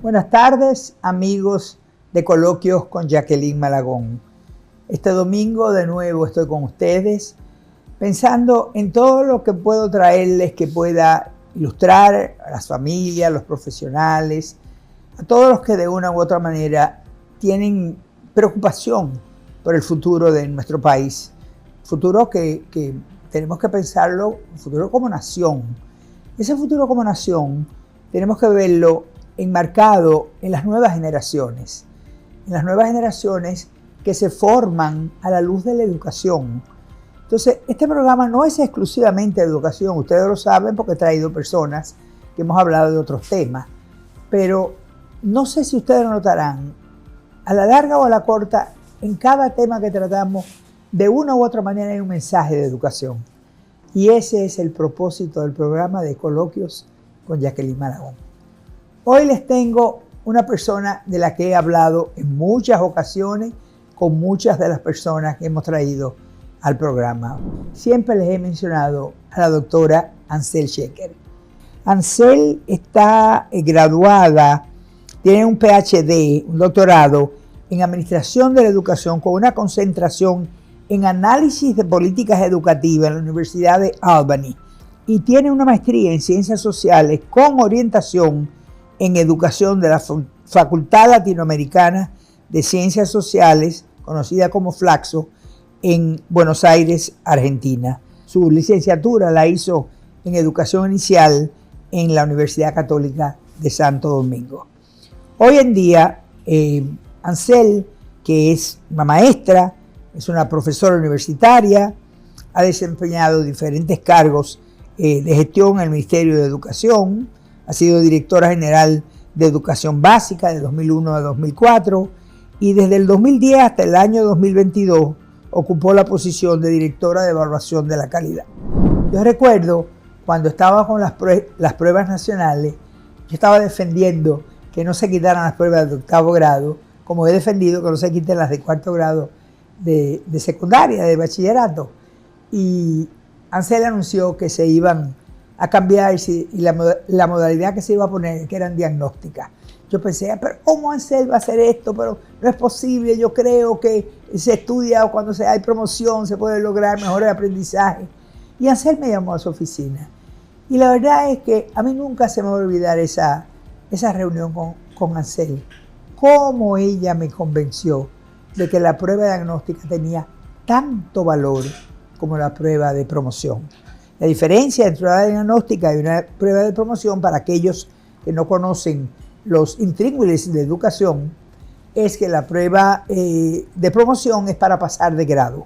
Buenas tardes, amigos de Coloquios con Jacqueline Malagón. Este domingo de nuevo estoy con ustedes pensando en todo lo que puedo traerles que pueda ilustrar a las familias, a los profesionales, a todos los que de una u otra manera tienen preocupación por el futuro de nuestro país. Futuro que tenemos que pensarlo, un futuro como nación. Ese futuro como nación tenemos que verlo enmarcado en las nuevas generaciones que se forman a la luz de la educación. Entonces, este programa no es exclusivamente de educación, ustedes lo saben porque he traído personas que hemos hablado de otros temas, pero no sé si ustedes lo notarán, a la larga o a la corta, en cada tema que tratamos, de una u otra manera hay un mensaje de educación. Y ese es el propósito del programa de Coloquios con Jacqueline Malagón. Hoy les tengo una persona de la que he hablado en muchas ocasiones con muchas de las personas que hemos traído al programa. Siempre les he mencionado a la doctora Ansel Sheker. Ansel está graduada, tiene un PhD, un doctorado en Administración de la Educación con una concentración en Análisis de Políticas Educativas en la Universidad de Albany y tiene una maestría en Ciencias Sociales con orientación en Educación de la Facultad Latinoamericana de Ciencias Sociales, conocida como Flaxo, en Buenos Aires, Argentina. Su licenciatura la hizo en Educación Inicial en la Universidad Católica de Santo Domingo. Hoy en día, Ansel, que es una maestra, es una profesora universitaria, ha desempeñado diferentes cargos de gestión en el Ministerio de Educación, ha sido directora general de Educación Básica de 2001 a 2004 y desde el 2010 hasta el año 2022 ocupó la posición de directora de Evaluación de la Calidad. Yo recuerdo cuando estaba con las pruebas nacionales, yo estaba defendiendo que no se quitaran las pruebas de octavo grado, como he defendido que no se quiten las de cuarto grado de secundaria, de bachillerato. Y Ansel anunció que se iban a cambiar y la modalidad que se iba a poner, que eran diagnósticas. Yo pensé, pero ¿cómo Ansel va a hacer esto? Pero no es posible, yo creo que se estudia o cuando hay promoción se puede lograr mejores aprendizajes. Y Ansel me llamó a su oficina. Y la verdad es que a mí nunca se me va a olvidar esa reunión con Ansel. Cómo ella me convenció de que la prueba diagnóstica tenía tanto valor como la prueba de promoción. La diferencia entre una diagnóstica y una prueba de promoción, para aquellos que no conocen los intríngulis de educación, es que la prueba de promoción es para pasar de grado.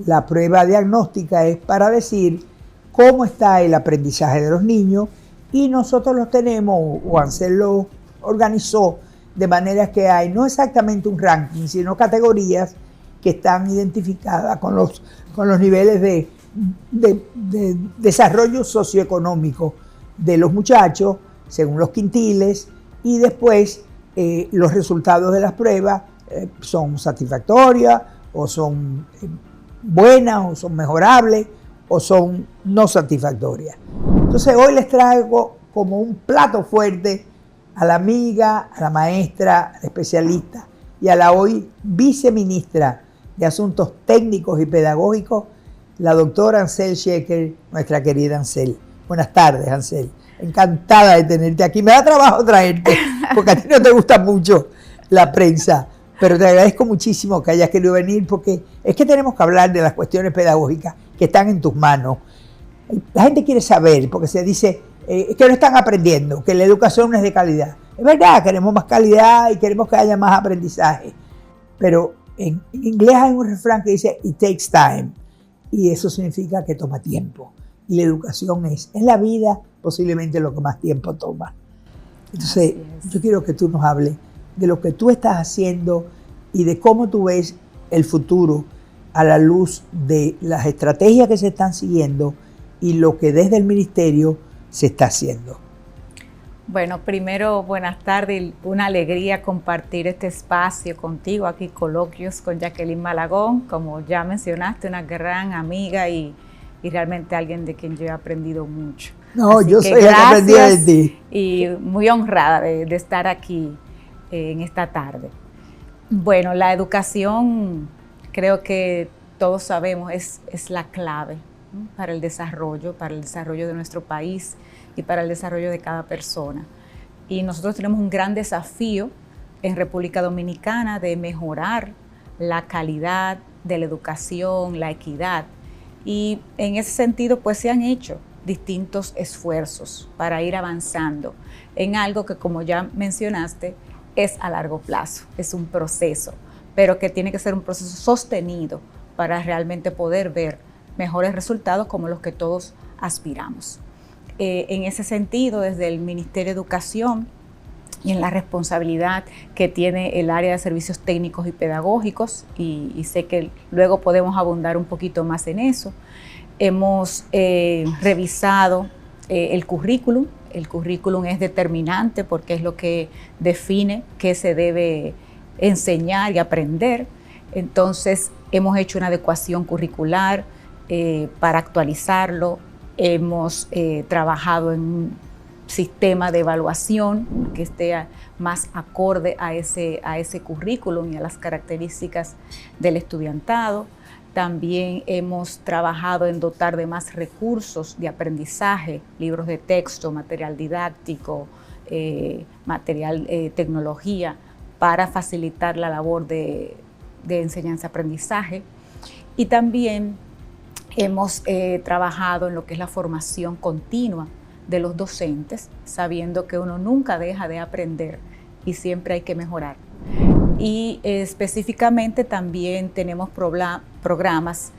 La prueba diagnóstica es para decir cómo está el aprendizaje de los niños y nosotros los tenemos, o Ansel lo organizó, de manera que hay no exactamente un ranking, sino categorías que están identificadas con los niveles de desarrollo socioeconómico de los muchachos, según los quintiles, y después los resultados de las pruebas son satisfactorias, o son buenas, o son mejorables, o son no satisfactorias. Entonces hoy les traigo como un plato fuerte a la amiga, a la maestra, a la especialista y a la hoy viceministra de Asuntos Técnicos y Pedagógicos, la doctora Ansel Sheker, nuestra querida Ansel. Buenas tardes, Ansel. Encantada de tenerte aquí. Me da trabajo traerte, porque a ti no te gusta mucho la prensa, pero te agradezco muchísimo que hayas querido venir, porque es que tenemos que hablar de las cuestiones pedagógicas que están en tus manos. La gente quiere saber, porque se dice que no están aprendiendo, que la educación no es de calidad. Es verdad, queremos más calidad y queremos que haya más aprendizaje, pero en inglés hay un refrán que dice it takes time, y eso significa que toma tiempo, y la educación es en la vida posiblemente lo que más tiempo toma. Entonces yo quiero que tú nos hables de lo que tú estás haciendo y de cómo tú ves el futuro a la luz de las estrategias que se están siguiendo y lo que desde el ministerio se está haciendo. Bueno, primero, buenas tardes, una alegría compartir este espacio contigo, aquí Coloquios con Jacqueline Malagón, como ya mencionaste, una gran amiga y realmente alguien de quien yo he aprendido mucho. No, Así yo que soy la que aprendí de ti. Y muy honrada de estar aquí en esta tarde. Bueno, la educación, creo que todos sabemos, es la clave, ¿no?, para el desarrollo de nuestro país y para el desarrollo de cada persona. Y nosotros tenemos un gran desafío en República Dominicana de mejorar la calidad de la educación, la equidad. Y en ese sentido, pues se han hecho distintos esfuerzos para ir avanzando en algo que, como ya mencionaste, es a largo plazo, es un proceso, pero que tiene que ser un proceso sostenido para realmente poder ver mejores resultados como los que todos aspiramos. En ese sentido, desde el Ministerio de Educación y en la responsabilidad que tiene el área de servicios técnicos y pedagógicos, y sé que luego podemos abundar un poquito más en eso, hemos revisado el currículum. El currículum es determinante porque es lo que define qué se debe enseñar y aprender. Entonces, hemos hecho una adecuación curricular para actualizarlo. Hemos trabajado en un sistema de evaluación que esté más acorde a ese currículum y a las características del estudiantado. También hemos trabajado en dotar de más recursos de aprendizaje, libros de texto, material didáctico, tecnología, para facilitar la labor de enseñanza-aprendizaje. Y también hemos trabajado en lo que es la formación continua de los docentes, sabiendo que uno nunca deja de aprender y siempre hay que mejorar. Y específicamente también tenemos programas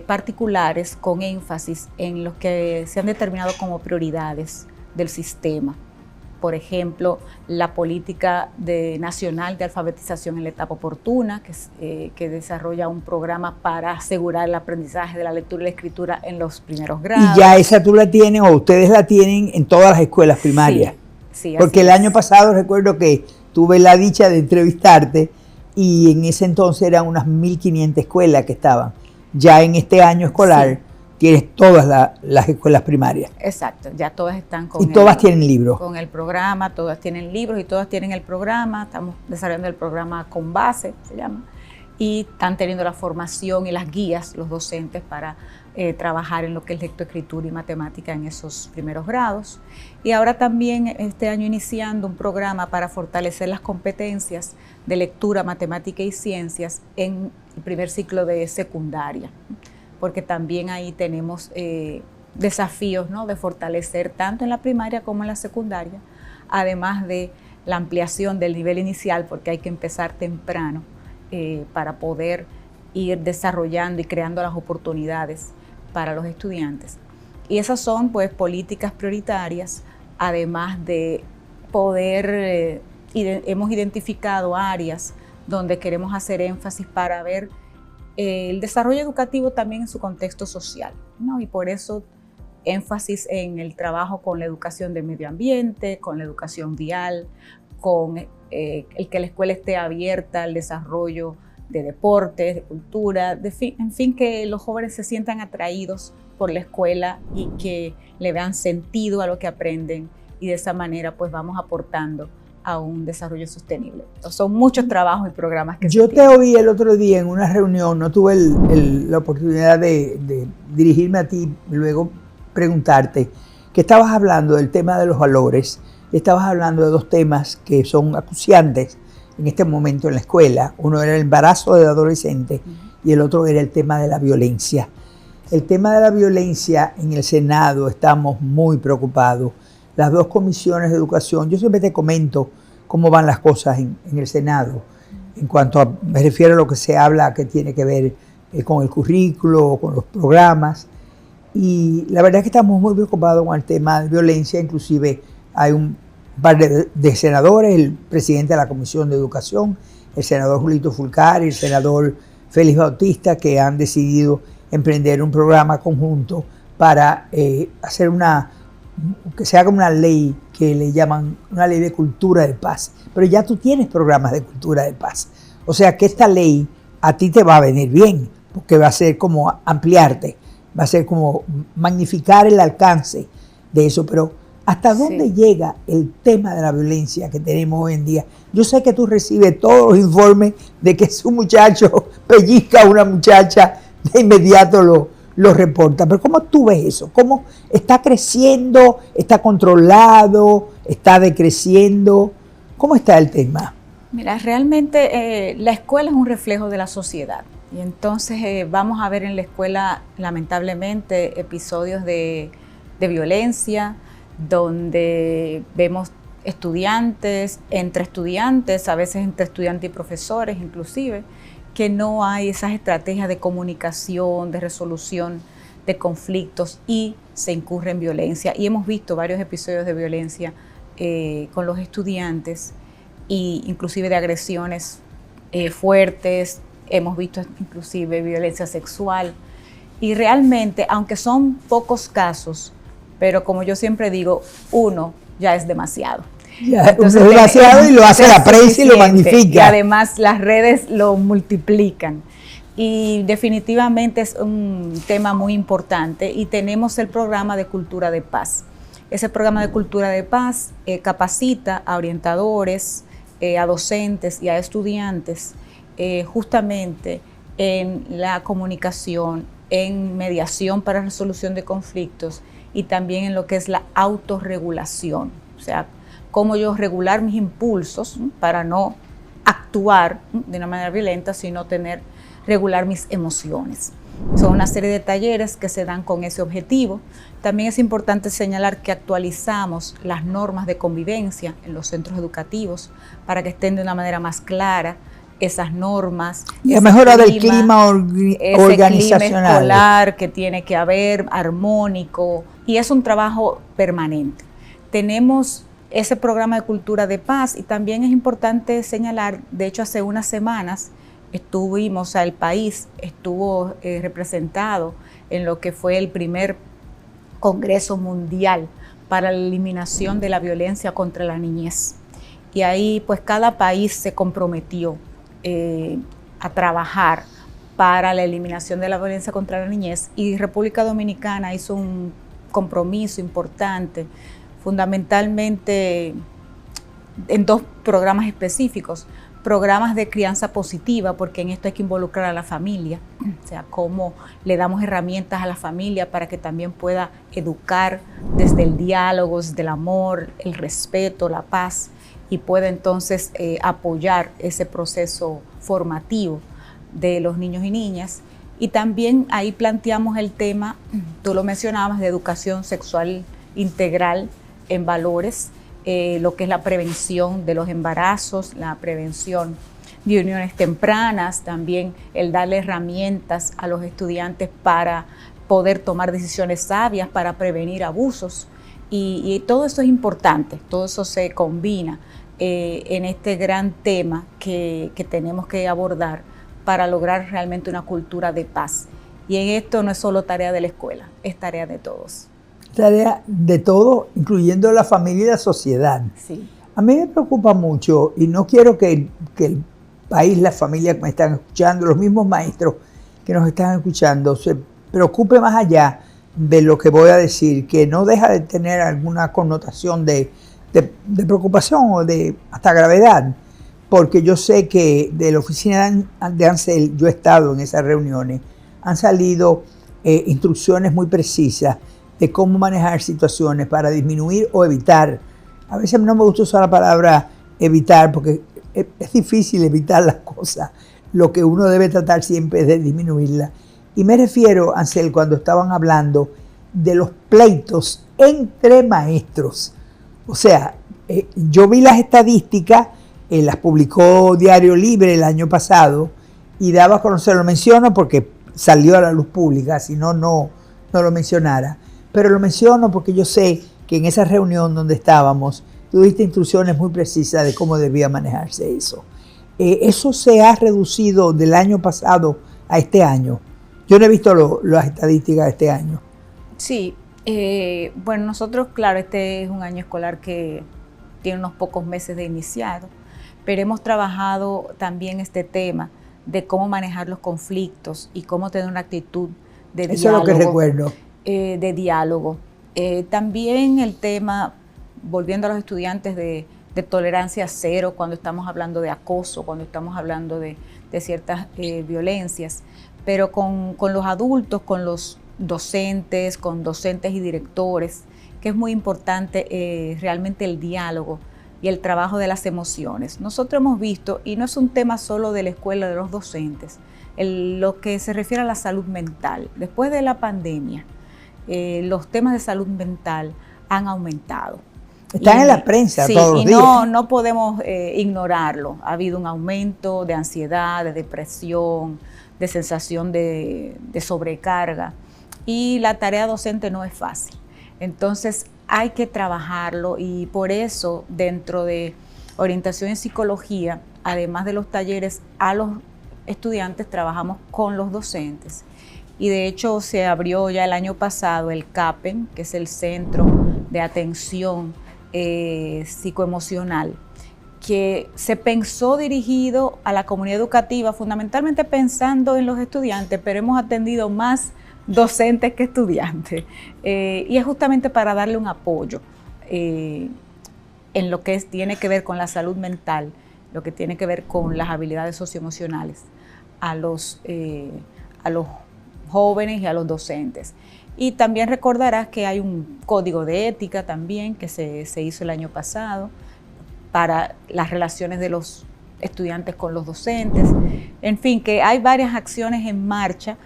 particulares con énfasis en los que se han determinado como prioridades del sistema. Por ejemplo, la política nacional de alfabetización en la etapa oportuna, que desarrolla un programa para asegurar el aprendizaje de la lectura y la escritura en los primeros grados. Y ya esa tú la tienes, o ustedes la tienen en todas las escuelas primarias. Sí, porque el año pasado recuerdo que tuve la dicha de entrevistarte y en ese entonces eran unas 1.500 escuelas que estaban. Ya en este año escolar tienes todas las escuelas primarias. Exacto, ya todas están con y todas tienen libros. Con el programa, todas tienen libros y todas tienen el programa. Estamos desarrollando el programa Con Base, se llama, y están teniendo la formación y las guías, los docentes, para trabajar en lo que es lectoescritura y matemática en esos primeros grados. Y ahora también este año iniciando un programa para fortalecer las competencias de lectura, matemática y ciencias en el primer ciclo de secundaria, porque también ahí tenemos desafíos, ¿no?, de fortalecer tanto en la primaria como en la secundaria, además de la ampliación del nivel inicial, porque hay que empezar temprano para poder ir desarrollando y creando las oportunidades para los estudiantes. Y esas son, pues, políticas prioritarias, además de poder, hemos identificado áreas donde queremos hacer énfasis para ver el desarrollo educativo también en su contexto social, ¿no? Y por eso énfasis en el trabajo con la educación del medio ambiente, con la educación vial, con el que la escuela esté abierta al desarrollo de deportes, de cultura, en fin, que los jóvenes se sientan atraídos por la escuela y que le vean sentido a lo que aprenden, y de esa manera pues vamos aportando a un desarrollo sostenible. Entonces, son muchos trabajos y programas que yo te oí el otro día en una reunión, no tuve la oportunidad de dirigirme a ti, luego preguntarte, que estabas hablando del tema de los valores, estabas hablando de dos temas que son acuciantes en este momento en la escuela. Uno era el embarazo del adolescente y el otro era el tema de la violencia. El tema de la violencia en el Senado estamos muy preocupados. Las dos comisiones de educación, yo siempre te comento cómo van las cosas en el Senado, en cuanto a, me refiero a lo que se habla que tiene que ver con el currículo, con los programas, y la verdad es que estamos muy preocupados con el tema de violencia. Inclusive hay un par de senadores, el presidente de la Comisión de Educación, el senador Julito Fulcar y el senador Félix Bautista, que han decidido emprender un programa conjunto para hacer que se haga una ley que le llaman una ley de cultura de paz. Pero ya tú tienes programas de cultura de paz. O sea que esta ley a ti te va a venir bien, porque va a ser como ampliarte, va a ser como magnificar el alcance de eso, pero ¿hasta dónde llega el tema de la violencia que tenemos hoy en día? Yo sé que tú recibes todos los informes de que si un muchacho pellizca a una muchacha, de inmediato lo reporta, pero ¿cómo tú ves eso? ¿Cómo está creciendo? ¿Está controlado? ¿Está decreciendo? ¿Cómo está el tema? Mira, realmente la escuela es un reflejo de la sociedad y entonces vamos a ver en la escuela lamentablemente episodios de violencia, donde vemos estudiantes, a veces entre estudiantes y profesores inclusive, que no hay esas estrategias de comunicación, de resolución de conflictos y se incurre en violencia. Y hemos visto varios episodios de violencia con los estudiantes e inclusive de agresiones fuertes, hemos visto inclusive violencia sexual. Y realmente, aunque son pocos casos, pero como yo siempre digo, uno ya es demasiado. Ya, entonces, es demasiado y lo hace la prensa y lo magnifica. Y además las redes lo multiplican. Y definitivamente es un tema muy importante y tenemos el programa de Cultura de Paz. Ese programa de Cultura de Paz capacita a orientadores, a docentes y a estudiantes justamente en la comunicación, en mediación para resolución de conflictos y también en lo que es la autorregulación, o sea, cómo yo regular mis impulsos para no actuar de una manera violenta, sino regular mis emociones. Son una serie de talleres que se dan con ese objetivo. También es importante señalar que actualizamos las normas de convivencia en los centros educativos para que estén de una manera más clara esas normas. Y ha mejorado el clima organizacional. Clima escolar que tiene que haber, armónico, y es un trabajo permanente. Tenemos ese programa de Cultura de Paz y también es importante señalar, de hecho hace unas semanas el país estuvo representado en lo que fue el primer Congreso Mundial para la Eliminación de la Violencia contra la Niñez. Y ahí pues cada país se comprometió a trabajar para la eliminación de la violencia contra la niñez y República Dominicana hizo un compromiso importante, fundamentalmente en dos programas específicos, programas de crianza positiva, porque en esto hay que involucrar a la familia, o sea, cómo le damos herramientas a la familia para que también pueda educar desde el diálogo, desde el amor, el respeto, la paz, y pueda entonces apoyar ese proceso formativo de los niños y niñas. Y también ahí planteamos el tema, tú lo mencionabas, de educación sexual integral en valores, lo que es la prevención de los embarazos, la prevención de uniones tempranas, también el darle herramientas a los estudiantes para poder tomar decisiones sabias, para prevenir abusos. Y todo eso es importante, todo eso se combina en este gran tema que tenemos que abordar para lograr realmente una cultura de paz. Y en esto no es solo tarea de la escuela, es tarea de todos. Tarea de todo, incluyendo la familia y la sociedad. Sí. A mí me preocupa mucho y no quiero que el país, la familia que me están escuchando, los mismos maestros que nos están escuchando, se preocupe más allá de lo que voy a decir, que no deja de tener alguna connotación de preocupación o de hasta gravedad, porque yo sé que de la oficina de ANSEL, yo he estado en esas reuniones, han salido instrucciones muy precisas de cómo manejar situaciones para disminuir o evitar. A veces no me gusta usar la palabra evitar porque es difícil evitar las cosas. Lo que uno debe tratar siempre es de disminuirlas. Y me refiero, Ansel, cuando estaban hablando de los pleitos entre maestros. O sea, yo vi las estadísticas, las publicó Diario Libre el año pasado y daba a conocer, lo menciono porque salió a la luz pública, si no, no lo mencionara. Pero lo menciono porque yo sé que en esa reunión donde estábamos, tuviste instrucciones muy precisas de cómo debía manejarse eso. Eso se ha reducido del año pasado a este año. Yo no he visto las estadísticas de este año. Sí, bueno, nosotros, claro, este es un año escolar que tiene unos pocos meses de iniciado, pero hemos trabajado también este tema de cómo manejar los conflictos y cómo tener una actitud de diálogo. Eso es lo que recuerdo. De diálogo. También el tema, volviendo a los estudiantes, de tolerancia cero cuando estamos hablando de acoso, cuando estamos hablando de ciertas violencias, pero con los adultos, con los docentes, con docentes y directores, que es muy importante realmente el diálogo y el trabajo de las emociones. Nosotros hemos visto, y no es un tema solo de la escuela, de los docentes, lo que se refiere a la salud mental. Después de la pandemia, los temas de salud mental han aumentado. Están en la prensa todos los días. No podemos ignorarlo. Ha habido un aumento de ansiedad, de depresión, de sensación de sobrecarga. Y la tarea docente no es fácil. Entonces hay que trabajarlo, y por eso dentro de orientación en psicología, además de los talleres a los estudiantes, trabajamos con los docentes. Y de hecho se abrió ya el año pasado el CAPEN, que es el Centro de Atención Psicoemocional, que se pensó dirigido a la comunidad educativa, fundamentalmente pensando en los estudiantes, pero hemos atendido más docentes que estudiantes. Y es justamente para darle un apoyo en lo que tiene que ver con la salud mental, lo que tiene que ver con las habilidades socioemocionales a los jóvenes y a los docentes. Y también recordarás que hay un código de ética también que se hizo el año pasado para las relaciones de los estudiantes con los docentes. En fin, que hay varias acciones en marcha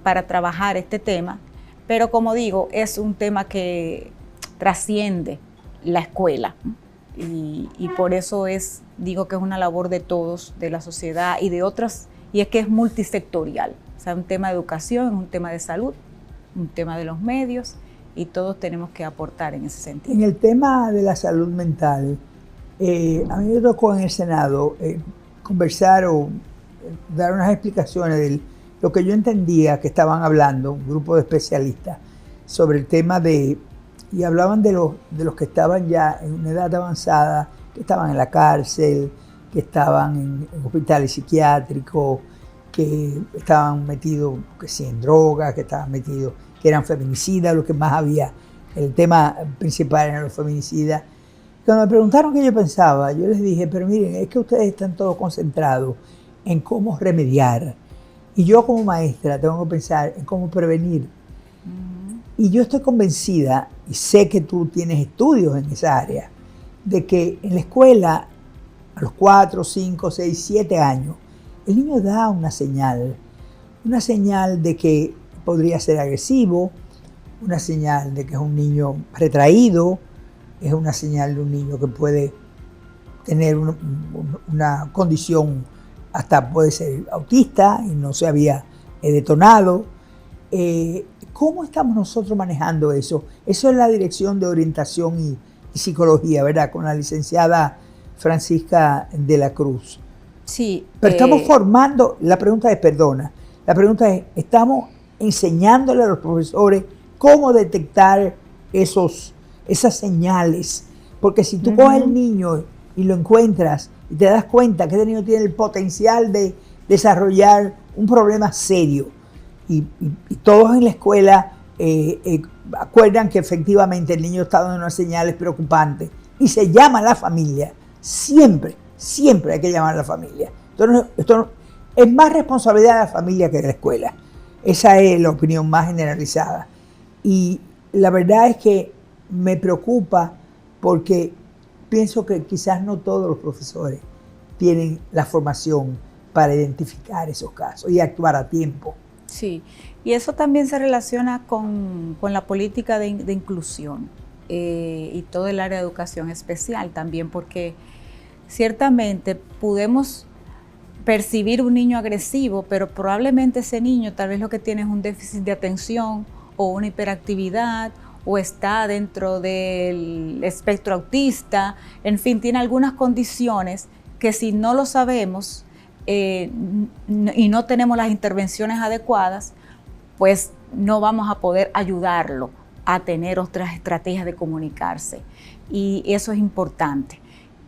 para trabajar este tema, pero como digo, es un tema que trasciende la escuela, y por eso digo que es una labor de todos, de la sociedad y de otras, y es que es multisectorial. O sea, un tema de educación, un tema de salud, un tema de los medios, y todos tenemos que aportar en ese sentido. En el tema de la salud mental, a mí me tocó en el Senado conversar o dar unas explicaciones de lo que yo entendía que estaban hablando, un grupo de especialistas, sobre el tema y hablaban de los que estaban ya en una edad avanzada, que estaban en la cárcel, que estaban en hospitales psiquiátricos, que estaban metidos, que sí, en drogas, que estaban metidos, que eran feminicidas, lo que más había. El tema principal eran los feminicidas. Cuando me preguntaron qué yo pensaba, yo les dije, pero miren, es que ustedes están todos concentrados en cómo remediar. Y yo como maestra tengo que pensar en cómo prevenir. Y yo estoy convencida, y sé que tú tienes estudios en esa área, de que en la escuela, a los 4, 5, 6, 7 años, el niño da una señal de que podría ser agresivo, una señal de que es un niño retraído, es una señal de un niño que puede tener una condición, hasta puede ser autista y no se había detonado. ¿Cómo estamos nosotros manejando eso? Eso es la Dirección de Orientación y Psicología, ¿verdad? Con la licenciada Francisca de la Cruz. Sí. Pero estamos formando, la pregunta es, ¿estamos enseñándole a los profesores cómo detectar esas señales? Porque si tú coges al niño y lo encuentras y te das cuenta que ese niño tiene el potencial de desarrollar un problema serio, y todos en la escuela acuerdan que efectivamente el niño está dando unas señales preocupantes y se llama a la familia, siempre hay que llamar a la familia. Esto es más responsabilidad de la familia que de la escuela. Esa es la opinión más generalizada. Y la verdad es que me preocupa porque pienso que quizás no todos los profesores tienen la formación para identificar esos casos y actuar a tiempo. Sí, y eso también se relaciona con la política de inclusión y todo el área de educación especial también, porque ciertamente podemos percibir un niño agresivo, pero probablemente ese niño tal vez lo que tiene es un déficit de atención o una hiperactividad, o está dentro del espectro autista, en fin, tiene algunas condiciones que si no lo sabemos y no tenemos las intervenciones adecuadas, pues no vamos a poder ayudarlo a tener otras estrategias de comunicarse. Y eso es importante.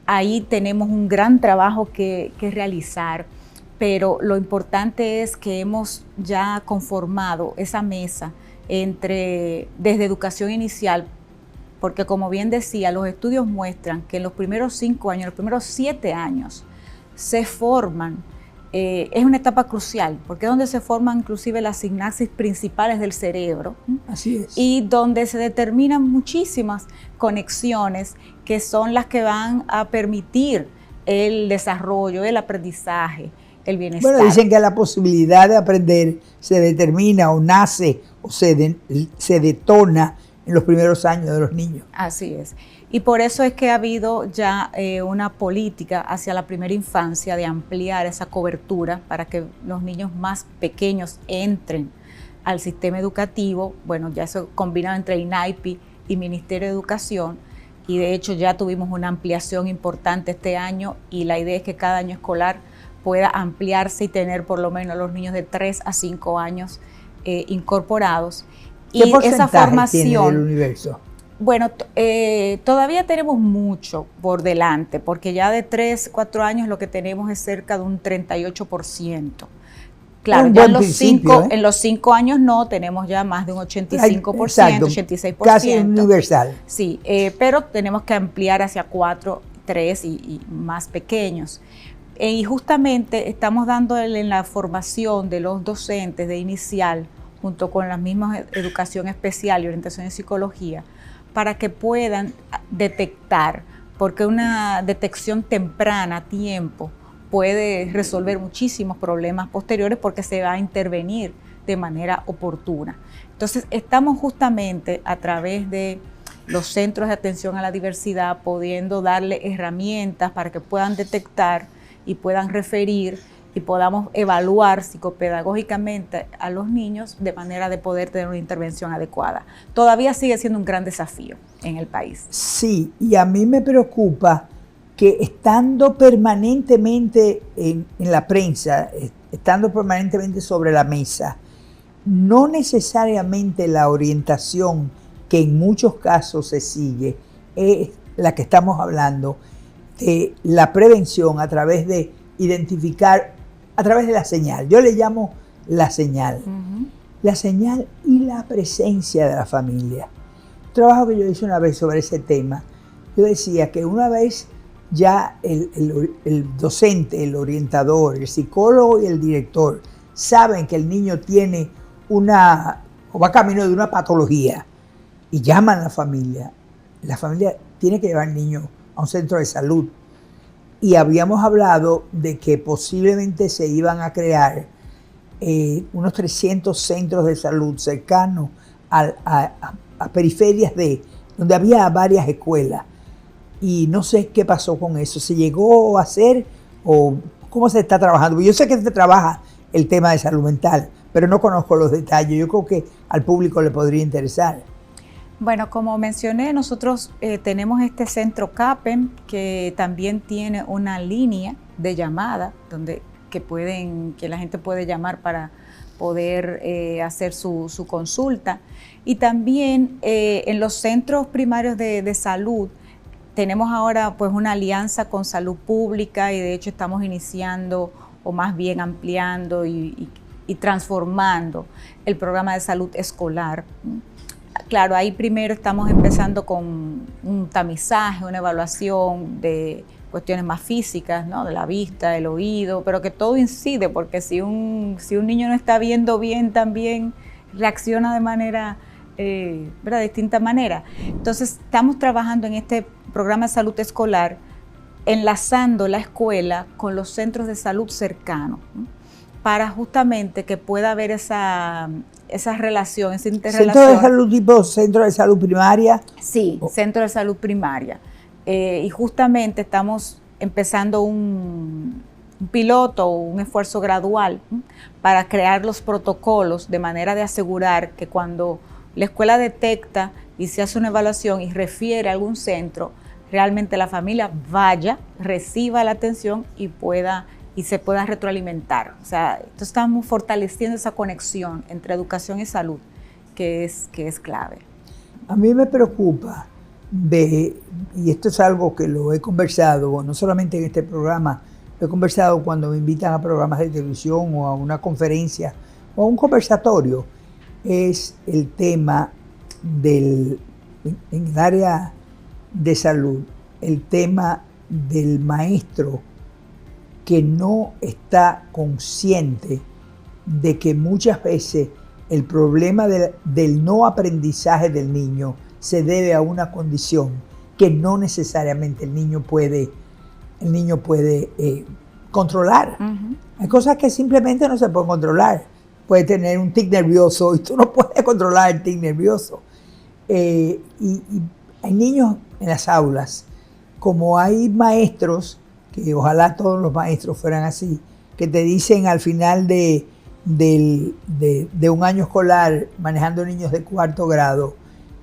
Ahí tenemos un gran trabajo que realizar, pero lo importante es que hemos ya conformado esa mesa desde educación inicial, porque como bien decía, los estudios muestran que en los primeros 5 años, los primeros 7 años, se forman, es una etapa crucial, porque es donde se forman inclusive las sinapsis principales del cerebro. Así es. Y donde se determinan muchísimas conexiones que son las que van a permitir el desarrollo, el aprendizaje, el bienestar. Bueno, dicen que la posibilidad de aprender se determina o nace o se detona en los primeros años de los niños. Así es. Y por eso es que ha habido ya una política hacia la primera infancia de ampliar esa cobertura para que los niños más pequeños entren al sistema educativo. Bueno, ya eso combinado entre INAIPI y Ministerio de Educación, y de hecho ya tuvimos una ampliación importante este año, y la idea es que cada año escolar pueda ampliarse y tener por lo menos los niños de 3 a 5 años incorporados. ¿Qué porcentaje tiene del universo? Bueno, todavía tenemos mucho por delante, porque ya de 3, 4 años lo que tenemos es cerca de un 38%. Claro, ya en los 5 años no, tenemos ya más de un 85%, exacto, 86%. Casi universal. Sí, pero tenemos que ampliar hacia 4, 3 y más pequeños. Y justamente estamos dando en la formación de los docentes de inicial, junto con las mismas educación especial y orientación en psicología, para que puedan detectar, porque una detección temprana a tiempo puede resolver muchísimos problemas posteriores, porque se va a intervenir de manera oportuna. Entonces, estamos justamente a través de los centros de atención a la diversidad pudiendo darle herramientas para que puedan detectar y puedan referir y podamos evaluar psicopedagógicamente a los niños de manera de poder tener una intervención adecuada. Todavía sigue siendo un gran desafío en el país. Sí, y a mí me preocupa que estando permanentemente en la prensa, estando permanentemente sobre la mesa, no necesariamente la orientación que en muchos casos se sigue es la que estamos hablando, de la prevención a través de identificar, a través de la señal. Yo le llamo la señal. La señal y la presencia de la familia. Un trabajo que yo hice una vez sobre ese tema, yo decía que una vez ya el docente, el orientador, el psicólogo y el director saben que el niño tiene o va camino de una patología y llaman a la familia tiene que llevar al niño a un centro de salud. Y habíamos hablado de que posiblemente se iban a crear unos 300 centros de salud cercanos a periferias donde había varias escuelas. Y no sé qué pasó con eso. ¿Se llegó a hacer o cómo se está trabajando? Yo sé que se trabaja el tema de salud mental, pero no conozco los detalles. Yo creo que al público le podría interesar. Bueno, como mencioné, nosotros tenemos este centro CAPEM que también tiene una línea de llamada que la gente puede llamar para poder hacer su consulta. Y también en los centros primarios de salud tenemos ahora pues una alianza con Salud Pública, y de hecho estamos iniciando o más bien ampliando y transformando el programa de salud escolar. Claro, ahí primero estamos empezando con un tamizaje, una evaluación de cuestiones más físicas, ¿no? De la vista, del oído, pero que todo incide, porque si un niño no está viendo bien, también reacciona de manera, de distinta manera. Entonces, estamos trabajando en este programa de salud escolar, enlazando la escuela con los centros de salud cercanos, ¿no? Para justamente que pueda haber esa relación, esa interrelación. ¿Centro de salud tipo centro de salud primaria? Sí, centro de salud primaria. Y justamente estamos empezando un piloto, un esfuerzo gradual, ¿no? Para crear los protocolos de manera de asegurar que cuando la escuela detecta y se hace una evaluación y refiere a algún centro, realmente la familia vaya, reciba la atención y se pueda retroalimentar. O sea, entonces estamos fortaleciendo esa conexión entre educación y salud, que es clave. A mí me preocupa y esto es algo que lo he conversado, no solamente en este programa, lo he conversado cuando me invitan a programas de televisión o a una conferencia o a un conversatorio, es el tema en el área de salud, el tema del maestro que no está consciente de que muchas veces el problema del no aprendizaje del niño se debe a una condición que no necesariamente el niño puede controlar. Uh-huh. Hay cosas que simplemente no se pueden controlar. Puede tener un tic nervioso y tú no puedes controlar el tic nervioso. Y hay niños en las aulas, como hay maestros, que ojalá todos los maestros fueran así, que te dicen al final de un año escolar, manejando niños de 4º grado,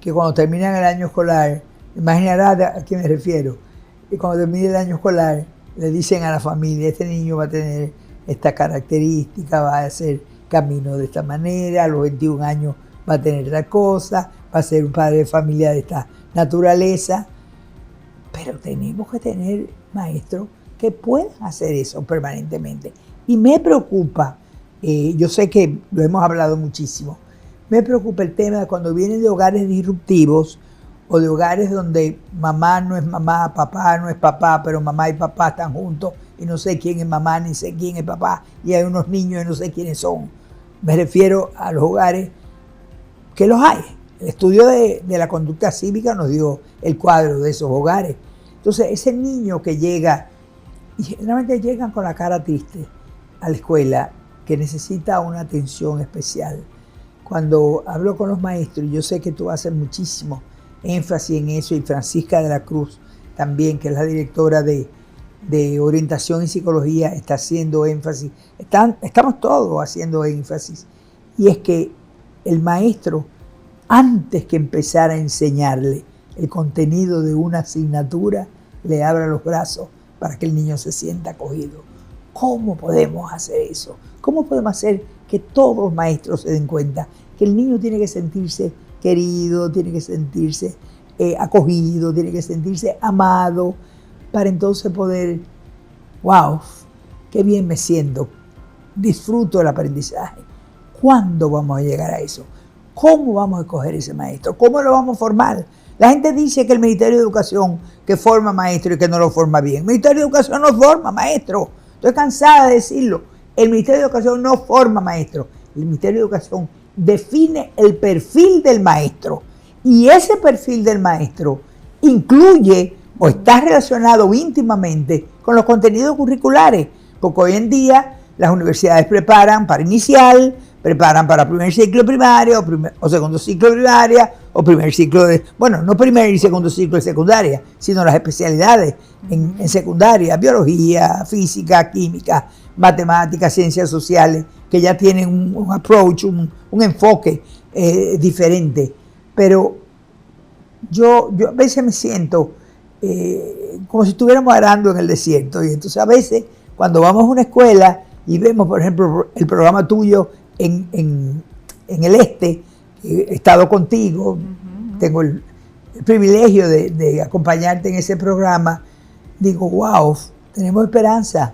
que cuando terminan el año escolar, imaginarás a qué me refiero, y cuando termine el año escolar, le dicen a la familia, este niño va a tener esta característica, va a hacer camino de esta manera, a los 21 años va a tener tal cosa, va a ser un padre de familia de esta naturaleza. Pero tenemos que tener maestros que puedan hacer eso permanentemente. Y me preocupa, yo sé que lo hemos hablado muchísimo, me preocupa el tema de cuando vienen de hogares disruptivos o de hogares donde mamá no es mamá, papá no es papá, pero mamá y papá están juntos y no sé quién es mamá ni sé quién es papá, y hay unos niños y no sé quiénes son. Me refiero a los hogares que los hay. El estudio de la conducta cívica nos dio el cuadro de esos hogares. Entonces, ese niño que llega, y generalmente llegan con la cara triste a la escuela, que necesita una atención especial. Cuando hablo con los maestros, yo sé que tú haces muchísimo énfasis en eso, y Francisca de la Cruz también, que es la directora de orientación y psicología, está haciendo énfasis. Estamos todos haciendo énfasis. Y es que el maestro, antes que empezar a enseñarle el contenido de una asignatura, le abra los brazos para que el niño se sienta acogido. ¿Cómo podemos hacer eso? ¿Cómo podemos hacer que todos los maestros se den cuenta que el niño tiene que sentirse querido, tiene que sentirse acogido, tiene que sentirse amado, para entonces poder, wow, qué bien me siento, disfruto el aprendizaje? ¿Cuándo vamos a llegar a eso? ¿Cómo vamos a escoger ese maestro? ¿Cómo lo vamos a formar? La gente dice que el Ministerio de Educación que forma maestro y que no lo forma bien. El Ministerio de Educación no forma maestro. Estoy cansada de decirlo. El Ministerio de Educación no forma maestro. El Ministerio de Educación define el perfil del maestro. Y ese perfil del maestro incluye o está relacionado íntimamente con los contenidos curriculares. Porque hoy en día las universidades preparan para inicial, preparan para primer ciclo primario o segundo ciclo de primaria o primer ciclo de, bueno, no primer y segundo ciclo de secundaria, sino las especialidades en secundaria, biología, física, química, matemáticas, ciencias sociales, que ya tienen un approach, un enfoque diferente. Pero yo a veces me siento como si estuviéramos arando en el desierto, y entonces a veces cuando vamos a una escuela y vemos, por ejemplo, el programa tuyo en el este, he estado contigo, tengo el privilegio de acompañarte en ese programa, digo, wow, tenemos esperanza,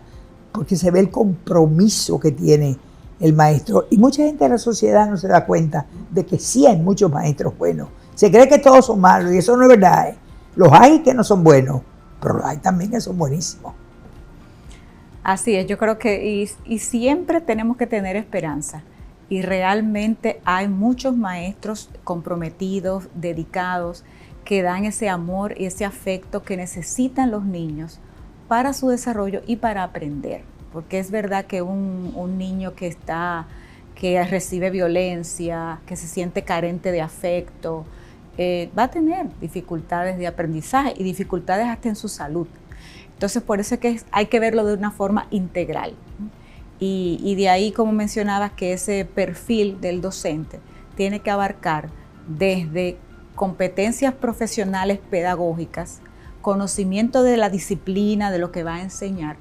porque se ve el compromiso que tiene el maestro. Y mucha gente de la sociedad no se da cuenta de que sí hay muchos maestros buenos. Se cree que todos son malos, y eso no es verdad. Los hay que no son buenos, pero los hay también que son buenísimos. Así es, yo creo que y siempre tenemos que tener esperanza, y realmente hay muchos maestros comprometidos, dedicados, que dan ese amor y ese afecto que necesitan los niños para su desarrollo y para aprender, porque es verdad que un niño que recibe violencia, que se siente carente de afecto, va a tener dificultades de aprendizaje y dificultades hasta en su salud. Entonces, por eso es que hay que verlo de una forma integral. Y de ahí, como mencionabas, que ese perfil del docente tiene que abarcar desde competencias profesionales pedagógicas, conocimiento de la disciplina, de lo que va a enseñar,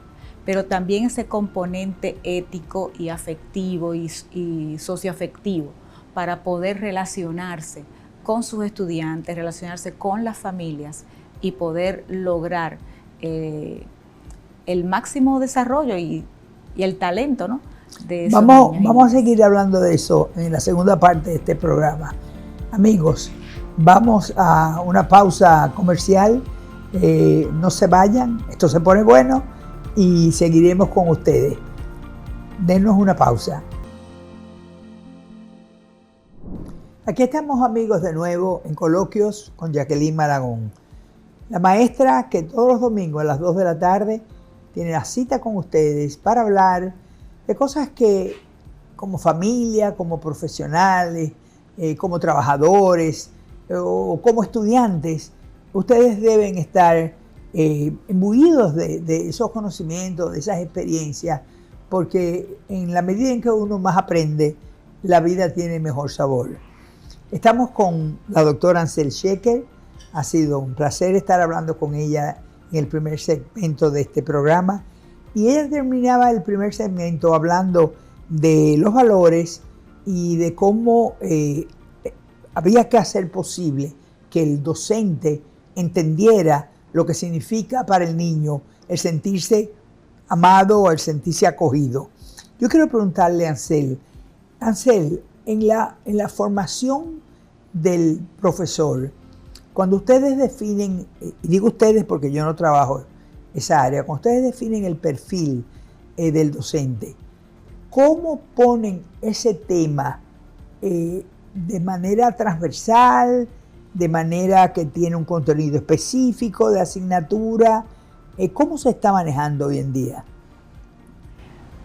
pero también ese componente ético y afectivo y socioafectivo para poder relacionarse con sus estudiantes, relacionarse con las familias y poder lograr el máximo desarrollo y el talento, ¿no?, de esos Vamos a seguir hablando de eso en la segunda parte de este programa. Amigos, vamos a una pausa comercial. No se vayan, esto se pone bueno y seguiremos con ustedes. Denos una pausa. Aquí estamos, amigos, de nuevo en Coloquios con Jacqueline Maragón, la maestra que todos los domingos a las 2 de la tarde tiene la cita con ustedes para hablar de cosas que como familia, como profesionales, como trabajadores o como estudiantes, ustedes deben estar imbuidos de esos conocimientos, de esas experiencias, porque en la medida en que uno más aprende, la vida tiene mejor sabor. Estamos con la doctora Ansel Sheker. Ha sido un placer estar hablando con ella en el primer segmento de este programa. Y ella terminaba el primer segmento hablando de los valores y de cómo había que hacer posible que el docente entendiera lo que significa para el niño el sentirse amado o el sentirse acogido. Yo quiero preguntarle a Ansel, en la formación del profesor, cuando ustedes definen, y digo ustedes porque yo no trabajo esa área, cuando ustedes definen el perfil del docente, ¿cómo ponen ese tema de manera transversal, de manera que tiene un contenido específico de asignatura? ¿Cómo se está manejando hoy en día?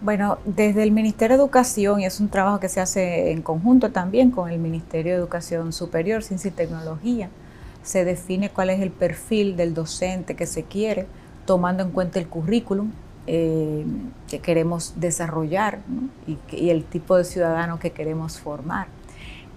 Bueno, desde el Ministerio de Educación, y es un trabajo que se hace en conjunto también con el Ministerio de Educación Superior, Ciencia y Tecnología, se define cuál es el perfil del docente que se quiere, tomando en cuenta el currículum que queremos desarrollar, ¿no? y el tipo de ciudadano que queremos formar.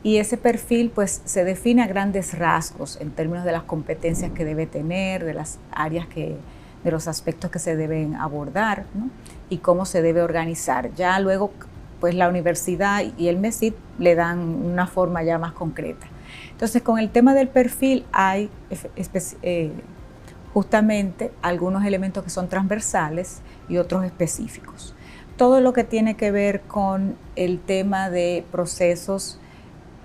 Y ese perfil pues se define a grandes rasgos en términos de las competencias que debe tener, de las áreas de los aspectos que se deben abordar, ¿no? Y cómo se debe organizar. Ya luego pues la universidad y el MESID le dan una forma ya más concreta. Entonces con el tema del perfil hay justamente algunos elementos que son transversales y otros específicos. Todo lo que tiene que ver con el tema de procesos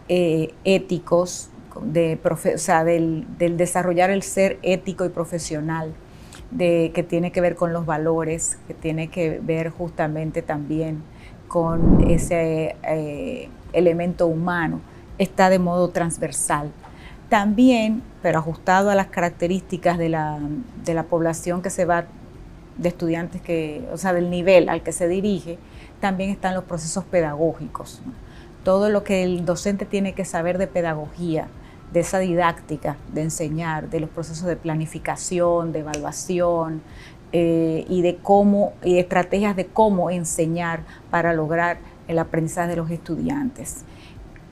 éticos, del desarrollar el ser ético y profesional, que tiene que ver con los valores, que tiene que ver justamente también con ese elemento humano, está de modo transversal. También, pero ajustado a las características de la población que se va, de estudiantes del nivel al que se dirige, también están los procesos pedagógicos, ¿no? Todo lo que el docente tiene que saber de pedagogía, de esa didáctica, de enseñar, de los procesos de planificación, de evaluación y estrategias de cómo enseñar para lograr el aprendizaje de los estudiantes.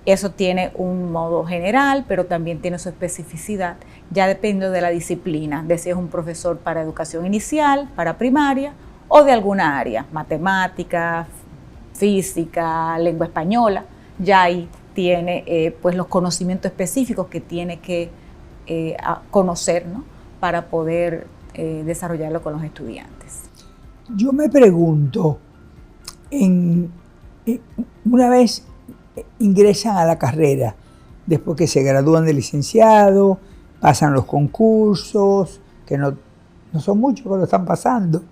Eso tiene un modo general, pero también tiene su especificidad, ya dependiendo de la disciplina, de si es un profesor para educación inicial, para primaria o de alguna área, matemática, física, lengua española, ya ahí tiene pues los conocimientos específicos que tiene que conocer, ¿no? Para poder desarrollarlo con los estudiantes. Yo me pregunto, una vez ingresan a la carrera, después que se gradúan de licenciado, pasan los concursos, que no son muchos que lo están pasando,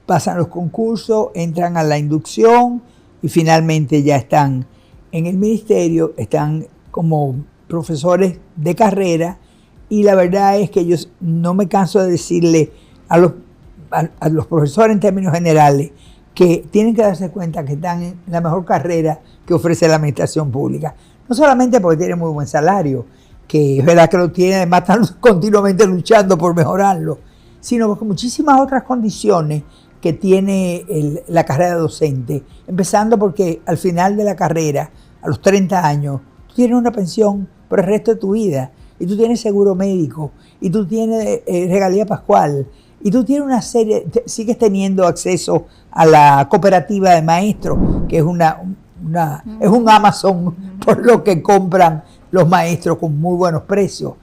pasan los concursos, entran a la inducción y finalmente ya están en el ministerio, están como profesores de carrera, y la verdad es que yo no me canso de decirle a los profesores en términos generales que tienen que darse cuenta que están en la mejor carrera que ofrece la administración pública. No solamente porque tienen muy buen salario, que es verdad que lo tienen, además están continuamente luchando por mejorarlo, sino porque muchísimas otras condiciones que tiene la carrera docente, empezando porque al final de la carrera, a los 30 años, tú tienes una pensión por el resto de tu vida, y tú tienes seguro médico, y tú tienes regalía pascual, y tú tienes una serie, sigues teniendo acceso a la cooperativa de maestros, que es es un Amazon por lo que compran los maestros con muy buenos precios.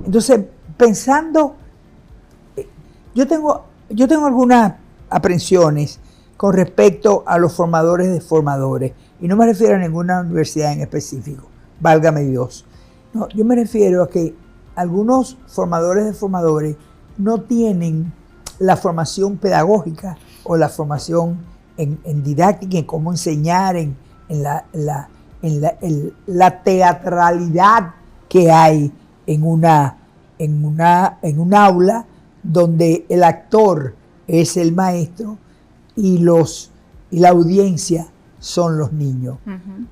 Entonces, pensando, yo tengo algunas aprensiones con respecto a los formadores de formadores. Y no me refiero a ninguna universidad en específico, válgame Dios. No, yo me refiero a que algunos formadores de formadores no tienen la formación pedagógica o la formación en didáctica, en cómo enseñar, en la teatralidad que hay en un aula donde el actor es el maestro y la audiencia son los niños. Uh-huh.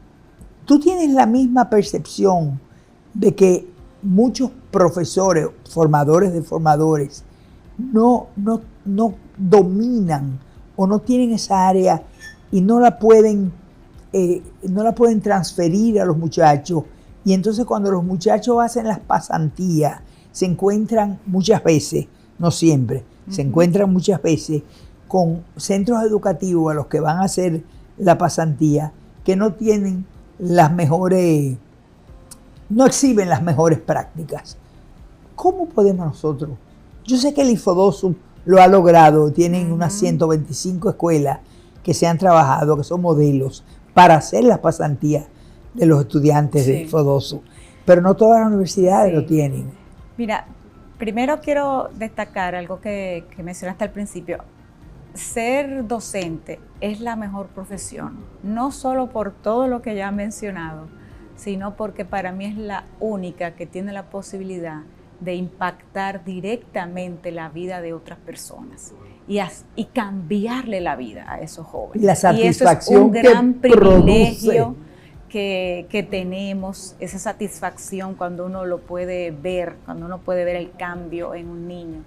¿Tú tienes la misma percepción de que muchos profesores, formadores de formadores, no dominan o no tienen esa área y no la pueden transferir a los muchachos? Y entonces cuando los muchachos hacen las pasantías, se encuentran muchas veces, no siempre, se encuentran muchas veces con centros educativos a los que van a hacer la pasantía que no tienen no exhiben las mejores prácticas. ¿Cómo podemos nosotros? Yo sé que el IFODOSU lo ha logrado, tienen unas 125 escuelas que se han trabajado, que son modelos para hacer las pasantías de los estudiantes de IFODOSU, pero no todas las universidades lo tienen. Mira, primero quiero destacar algo que mencionaste al principio. Ser docente es la mejor profesión, no solo por todo lo que ya he mencionado, sino porque para mí es la única que tiene la posibilidad de impactar directamente la vida de otras personas y cambiarle la vida a esos jóvenes. La satisfacción y eso es un gran privilegio que tenemos, esa satisfacción cuando uno lo puede ver, cuando uno puede ver el cambio en un niño,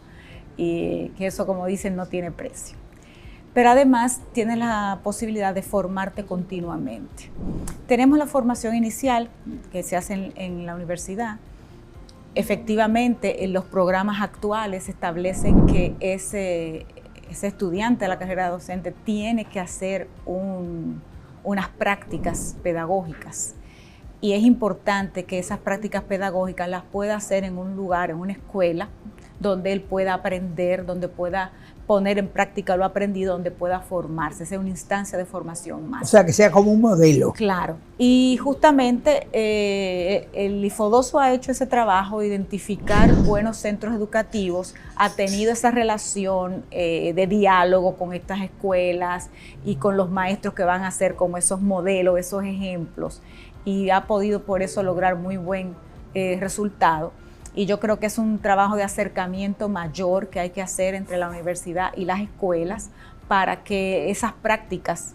y que eso, como dicen, no tiene precio. Pero además tienes la posibilidad de formarte continuamente. Tenemos la formación inicial que se hace en la universidad. Efectivamente, en los programas actuales establecen que ese estudiante de la carrera docente tiene que hacer unas prácticas pedagógicas. Y es importante que esas prácticas pedagógicas las pueda hacer en un lugar, en una escuela, donde él pueda aprender, donde pueda poner en práctica lo aprendido, donde pueda formarse, sea una instancia de formación más. O sea, que sea como un modelo. Claro. Y justamente el IFODOSU ha hecho ese trabajo de identificar buenos centros educativos, ha tenido esa relación de diálogo con estas escuelas y con los maestros que van a ser como esos modelos, esos ejemplos, y ha podido por eso lograr muy buen resultado. Y yo creo que es un trabajo de acercamiento mayor que hay que hacer entre la universidad y las escuelas para que esas prácticas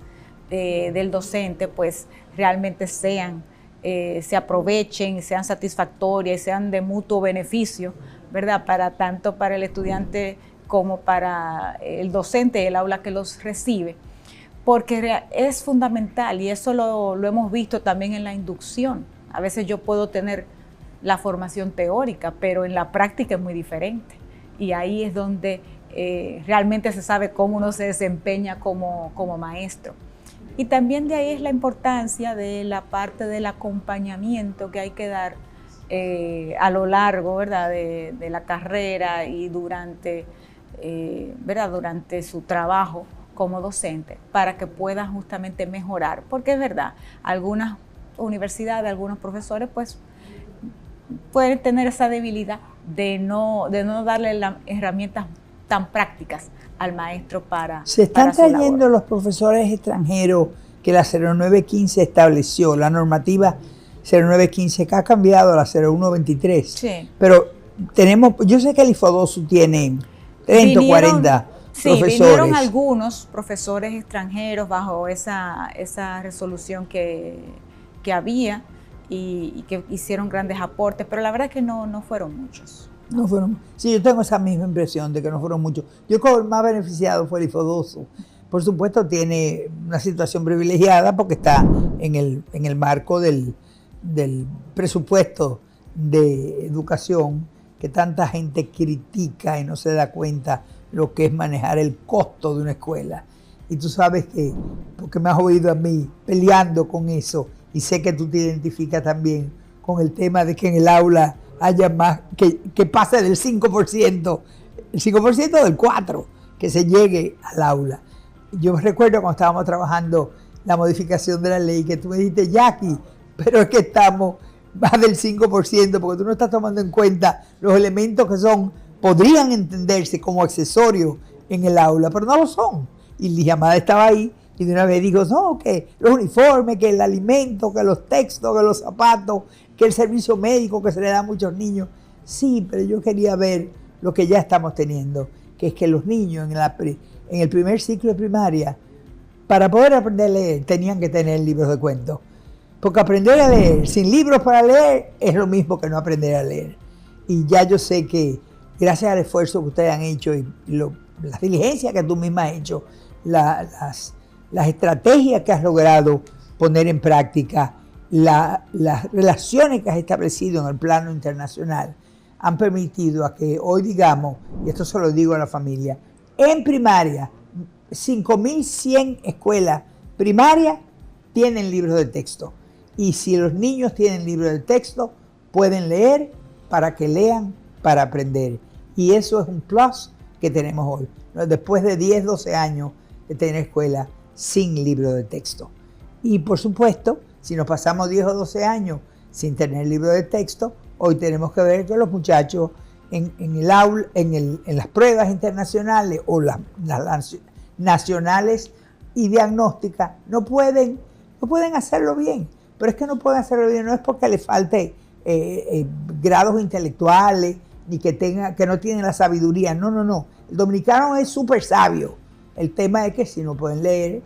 del docente pues realmente se aprovechen, sean satisfactorias y sean de mutuo beneficio, ¿verdad? Tanto para el estudiante como para el docente, el aula que los recibe. Porque es fundamental, y eso lo hemos visto también en la inducción. A veces yo puedo tener la formación teórica, pero en la práctica es muy diferente. Y ahí es donde realmente se sabe cómo uno se desempeña como maestro. Y también de ahí es la importancia de la parte del acompañamiento que hay que dar a lo largo, ¿verdad?, de la carrera y durante su trabajo como docente, para que pueda justamente mejorar. Porque es verdad, algunas universidades, algunos profesores, pues, pueden tener esa debilidad de no darle las herramientas tan prácticas al maestro para se están trayendo los profesores extranjeros que la 0915 estableció, la normativa 0915 que ha cambiado a la 0123. Sí. Pero yo sé que el IFODOSU tiene 30 o 40 profesores. Sí, vinieron algunos profesores extranjeros bajo esa resolución que había, y que hicieron grandes aportes, pero la verdad es que no fueron muchos. No fueron. Sí, yo tengo esa misma impresión de que no fueron muchos. Yo creo que el más beneficiado fue el IFODOSU. Por supuesto tiene una situación privilegiada porque está en el marco del presupuesto de educación que tanta gente critica y no se da cuenta lo que es manejar el costo de una escuela. Y tú sabes que, porque me has oído a mí peleando con eso, y sé que tú te identificas también con el tema de que en el aula haya más, que pase del 5%, el 5% del 4%, que se llegue al aula. yo recuerdo cuando estábamos trabajando la modificación de la ley, que tú me dijiste, Jackie, pero es que estamos más del 5%, porque tú no estás tomando en cuenta los elementos que podrían entenderse como accesorios en el aula, pero no lo son. Y mi llamada estaba ahí, y de una vez digo, no, que los uniformes, que el alimento, que los textos, que los zapatos, que el servicio médico que se le da a muchos niños. Sí, pero yo quería ver lo que ya estamos teniendo, que es que los niños en el primer ciclo de primaria, para poder aprender a leer, tenían que tener libros de cuentos. Porque aprender a leer sin libros para leer es lo mismo que no aprender a leer. Y ya yo sé que gracias al esfuerzo que ustedes han hecho y la diligencia que tú misma has hecho, las estrategias que has logrado poner en práctica, las relaciones que has establecido en el plano internacional, han permitido a que hoy digamos, y esto se lo digo a la familia, en primaria, 5.100 escuelas primarias tienen libros de texto. Y si los niños tienen libros de texto, pueden leer para que lean, para aprender. Y eso es un plus que tenemos hoy, ¿no? Después de 10, 12 años de tener escuela sin libro de texto. Y por supuesto, si nos pasamos 10 o 12 años sin tener libro de texto, hoy tenemos que ver que los muchachos en el aula, en las pruebas internacionales o las nacionales y diagnósticas no pueden hacerlo bien. Pero es que no pueden hacerlo bien, no es porque les falte grados intelectuales, ni que no tienen la sabiduría. No. El dominicano es súper sabio. El tema es que si no pueden leer,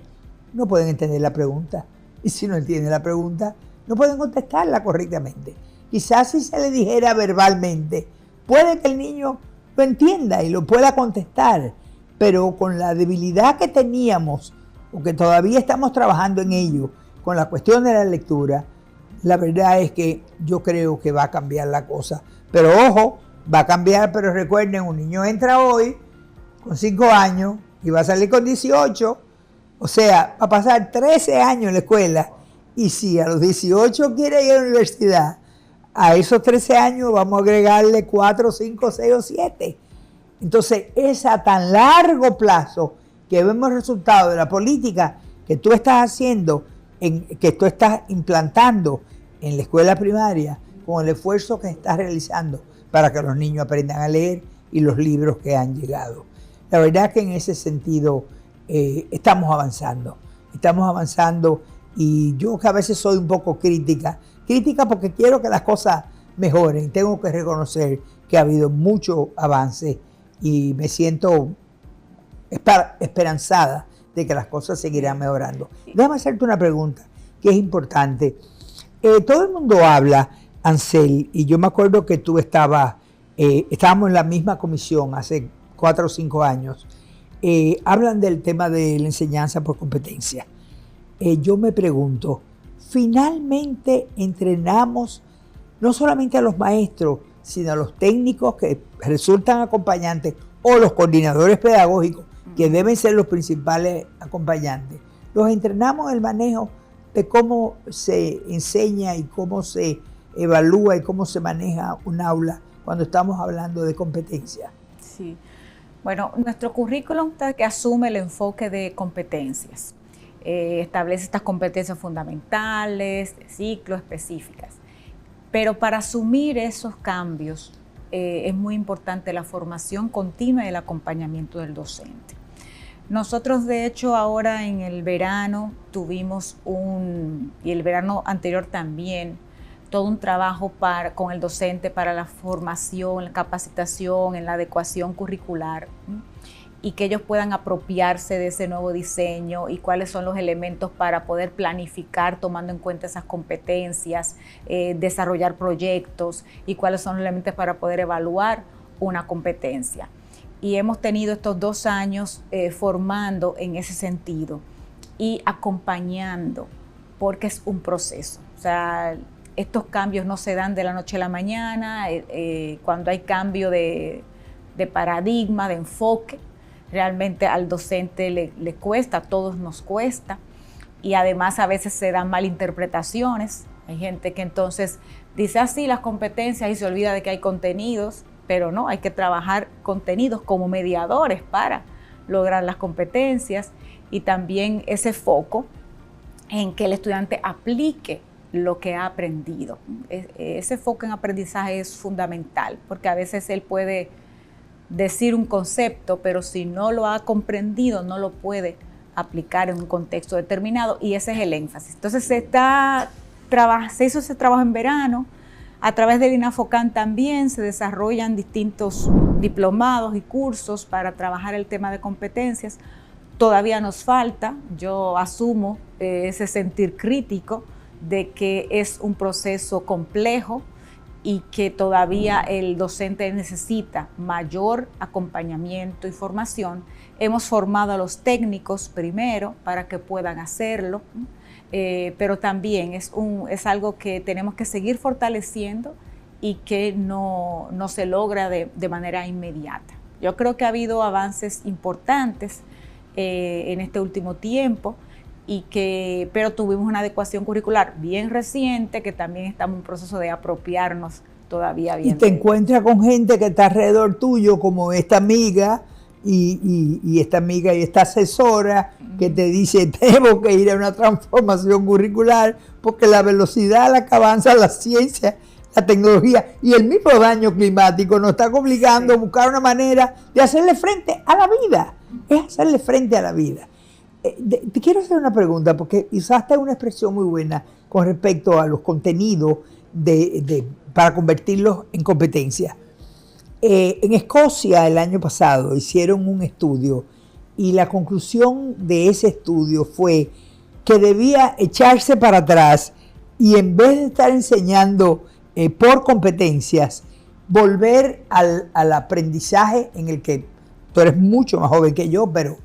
no pueden entender la pregunta. Y si no entienden la pregunta, no pueden contestarla correctamente. Quizás si se le dijera verbalmente, puede que el niño lo entienda y lo pueda contestar, pero con la debilidad que teníamos, porque todavía estamos trabajando en ello, con la cuestión de la lectura, la verdad es que yo creo que va a cambiar la cosa. Pero ojo, va a cambiar, pero recuerden, un niño entra hoy con 5 años y va a salir con 18, o sea, va a pasar 13 años en la escuela, y si a los 18 quiere ir a la universidad, a esos 13 años vamos a agregarle 4, 5, 6 o 7. Entonces, es a tan largo plazo que vemos resultados de la política que tú estás haciendo, que tú estás implantando en la escuela primaria, con el esfuerzo que estás realizando para que los niños aprendan a leer y los libros que han llegado. La verdad que en ese sentido estamos avanzando y yo que a veces soy un poco crítica porque quiero que las cosas mejoren. Tengo que reconocer que ha habido mucho avance y me siento esperanzada de que las cosas seguirán mejorando. Déjame hacerte una pregunta que es importante. Todo el mundo habla, Ansel, y yo me acuerdo que tú estábamos en la misma comisión hace 4 o 5 años. Hablan del tema de la enseñanza por competencia. Yo me pregunto, ¿finalmente entrenamos no solamente a los maestros, sino a los técnicos que resultan acompañantes o los coordinadores pedagógicos, que deben ser los principales acompañantes? Los entrenamos en el manejo de cómo se enseña y cómo se evalúa y cómo se maneja un aula cuando estamos hablando de competencia. Sí. Bueno, nuestro currículum que asume el enfoque de competencias. Establece estas competencias fundamentales, de ciclo, específicas. Pero para asumir esos cambios es muy importante la formación continua y el acompañamiento del docente. Nosotros, de hecho, ahora en el verano tuvimos y el verano anterior también, todo un trabajo con el docente para la formación, la capacitación, en la adecuación curricular, y que ellos puedan apropiarse de ese nuevo diseño y cuáles son los elementos para poder planificar tomando en cuenta esas competencias, desarrollar proyectos y cuáles son los elementos para poder evaluar una competencia. Y hemos tenido estos 2 años formando en ese sentido y acompañando, porque es un proceso. O sea, estos cambios no se dan de la noche a la mañana. Cuando hay cambio de paradigma, de enfoque, realmente al docente le cuesta, a todos nos cuesta. Y además a veces se dan malinterpretaciones. Hay gente que entonces dice así las competencias y se olvida de que hay contenidos, pero no, hay que trabajar contenidos como mediadores para lograr las competencias y también ese foco en que el estudiante aplique lo que ha aprendido. Ese foco en aprendizaje es fundamental, porque a veces él puede decir un concepto, pero si no lo ha comprendido, no lo puede aplicar en un contexto determinado, y ese es el énfasis. Entonces se hizo ese trabajo en verano. A través del INAFOCAN también se desarrollan distintos diplomados y cursos para trabajar el tema de competencias. Todavía nos falta, yo asumo ese sentir crítico de que es un proceso complejo y que todavía el docente necesita mayor acompañamiento y formación. Hemos formado a los técnicos primero para que puedan hacerlo, pero también es algo que tenemos que seguir fortaleciendo y que no se logra de manera inmediata. Yo creo que ha habido avances importantes en este último tiempo, pero tuvimos una adecuación curricular bien reciente, que también estamos en un proceso de apropiarnos todavía bien. Y te encuentras con gente que está alrededor tuyo, como esta amiga y esta amiga y esta asesora, que te dice, tengo que ir a una transformación curricular porque la velocidad a la que avanza la ciencia, la tecnología y el mismo daño climático nos está obligando a buscar una manera de hacerle frente a la vida. Es hacerle frente a la vida. Te quiero hacer una pregunta, porque usaste una expresión muy buena con respecto a los contenidos para convertirlos en competencia. En Escocia el año pasado hicieron un estudio y la conclusión de ese estudio fue que debía echarse para atrás y, en vez de estar enseñando por competencias, volver al aprendizaje en el que tú eres mucho más joven que yo, pero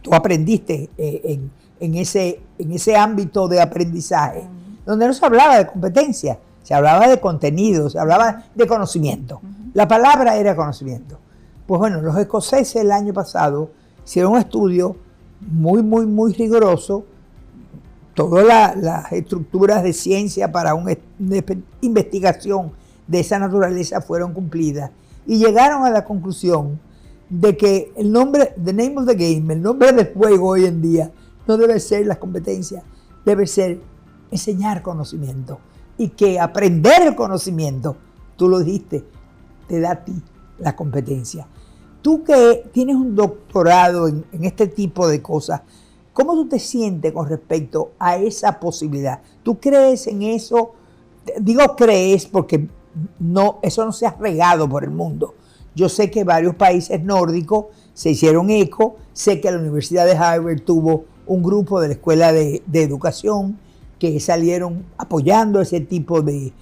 tú aprendiste en ese ámbito de aprendizaje, donde no se hablaba de competencia, se hablaba de contenido, se hablaba de conocimiento. La palabra era conocimiento. Pues bueno, los escoceses el año pasado hicieron un estudio muy, muy, muy riguroso. Todas las estructuras de ciencia para una investigación de esa naturaleza fueron cumplidas y llegaron a la conclusión de que the name of the game, el nombre del juego hoy en día, no debe ser las competencias, debe ser enseñar conocimiento. Y que aprender el conocimiento, tú lo dijiste, te da a ti la competencia. Tú que tienes un doctorado en este tipo de cosas, ¿cómo tú te sientes con respecto a esa posibilidad? ¿Tú crees en eso? Digo crees porque eso no se ha regado por el mundo. Yo sé que varios países nórdicos se hicieron eco. Sé que la Universidad de Harvard tuvo un grupo de la Escuela de Educación que salieron apoyando ese tipo de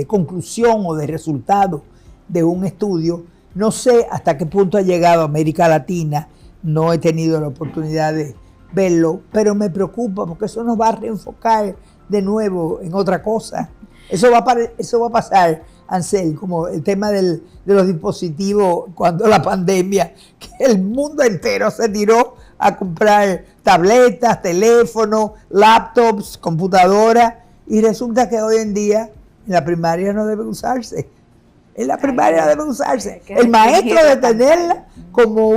conclusión o de resultado de un estudio. No sé hasta qué punto ha llegado a América Latina. No he tenido la oportunidad de verlo, pero me preocupa porque eso nos va a reenfocar de nuevo en otra cosa. Eso va a pasar, Ansel, como el tema de los dispositivos cuando la pandemia, que el mundo entero se tiró a comprar tabletas, teléfonos, laptops, computadoras, y resulta que hoy en día en la primaria no debe usarse. En la primaria debe usarse. El maestro debe tenerla como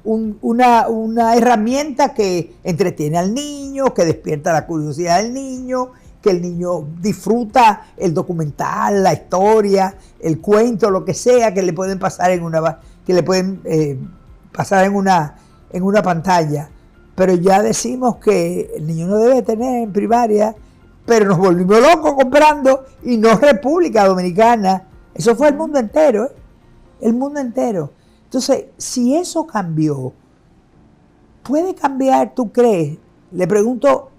una herramienta que entretiene al niño, que despierta la curiosidad del niño, que el niño disfruta el documental, la historia, el cuento, lo que sea que le pueden pasar en una pantalla. Pero ya decimos que el niño no debe tener en primaria, pero nos volvimos locos comprando, y no República Dominicana. Eso fue el mundo entero, el mundo entero. Entonces, si eso cambió, ¿puede cambiar, tú crees? Le pregunto